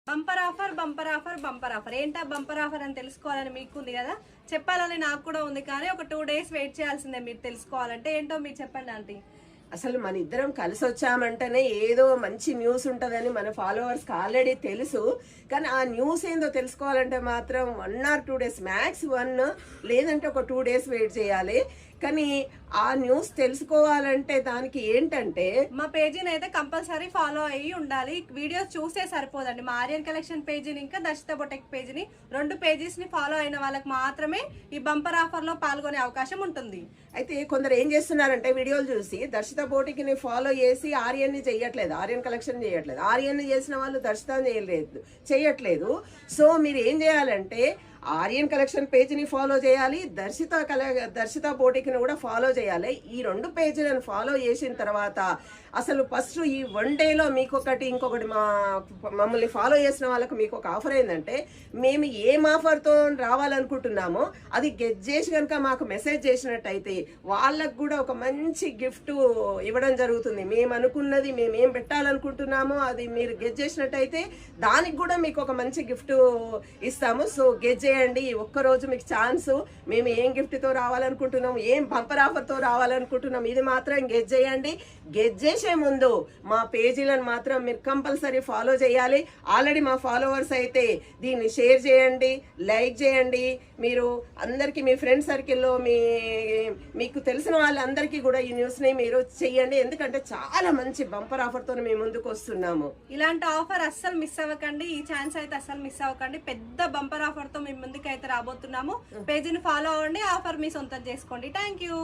Bumper offer bumper offer bumper offer. ఏంటా bumper offer అని తెలుసుకోవాలని మీకు ఉంది కదా, చెప్పాలని నాకు కూడా ఉంది. కానీ ఒక 2 days వెయిట్ చేయాల్సిందే మీరు తెలుసుకోవాలంటే. ఏంటో మీరు చెప్పండి ఆంటీ. అసలు మన ఇద్దరం కలిసి వచ్చామంటేనే ఏదో మంచి న్యూస్ ఉంటుందని మన ఫాలోవర్స్కి ఆల్రెడీ తెలుసు. కానీ ఆ న్యూస్ ఏందో తెలుసుకోవాలంటే మాత్రం 1 or 2 days, మ్యాక్స్ 1, లేదంటే ఒక 2 days వెయిట్ చేయాలి. కానీ ఆ న్యూస్ తెలుసుకోవాలంటే దానికి ఏంటంటే మా పేజీని అయితే కంపల్సరీ ఫాలో అయ్యి ఉండాలి. వీడియోస్ చూసే సరిపోదండి. మా ఆర్యన్ కలెక్షన్ పేజీని ఇంకా దర్శిత బొటెక్ పేజీని, 2 పేజెస్ ని ఫాలో అయిన వాళ్ళకి మాత్రమే ఈ బంపర్ ఆఫర్ లో పాల్గొనే అవకాశం ఉంటుంది. అయితే కొందరు ఏం చేస్తున్నారంటే వీడియోలు చూసి దర్శిత బోటికి ఫాలో చేసి ఆర్యన్ని చెయ్యట్లేదు, ఆర్యన్ కలెక్షన్ చేయట్లేదు. ఆర్యన్ని చేసిన వాళ్ళు దర్శిత చేయట్లేదు. సో మీరు ఏం చేయాలంటే ఆర్యన్ కలెక్షన్ పేజీని ఫాలో చేయాలి, దర్శిత బోటిక్ని కూడా ఫాలో చేయాలి. ఈ 2 పేజీలను ఫాలో చేసిన తర్వాత అసలు ఫస్ట్ ఈ 1 dayలో మీకు ఇంకొకటి మమ్మల్ని ఫాలో చేసిన వాళ్ళకి మీకు ఒక ఆఫర్ ఏంటంటే, మేము ఏం ఆఫర్తో రావాలనుకుంటున్నామో అది గెట్ చేసి కనుక మాకు మెసేజ్ చేసినట్టయితే వాళ్ళకు కూడా ఒక మంచి గిఫ్ట్ ఇవ్వడం జరుగుతుంది. మేము అనుకున్నది, మేము ఏం పెట్టాలనుకుంటున్నామో అది మీరు గెట్ చేసినట్టయితే దానికి కూడా మీకు ఒక మంచి గిఫ్ట్ ఇస్తాము. సో గెట్ చేయండి, ఒక్కరోజు మీకు ఛాన్స్. మేము ఏం గిఫ్ట్తో రావాలనుకుంటున్నాము, ఏం బంపర్ ఆఫర్తో రావాలనుకుంటున్నాం, ఇది మాత్రం గెట్ చేయండి. గెట్ చేసే ముందు మా పేజీలను మాత్రం మీరు కంపల్సరీ ఫాలో చేయాలి. ఆల్రెడీ మా ఫాలోవర్స్ అయితే దీన్ని షేర్ చేయండి, లైక్ చేయండి. మీరు అందరికీ మీ ఫ్రెండ్ సర్కిల్లో మీకు తెలిసిన వాళ్ళందరికీ కూడా ఈ న్యూస్ని మీరు చెయ్యండి. ఎందుకంటే చాలా మంచి బంపర్ ఆఫర్తో మేము ముందుకు వస్తున్నాము. ఇలాంటి ఆఫర్ అస్సలు మిస్ అవ్వకండి. ఈ ఛాన్స్ అయితే అస్సలు మిస్ అవ్వకండి. పెద్ద బంపర్ ఆఫర్ తో మేము ముందుకు అయితే రాబోతున్నాము. పేజీని ఫాలో అవ్వండి, ఆఫర్ మీ సొంతం చేసుకోండి. Thank you.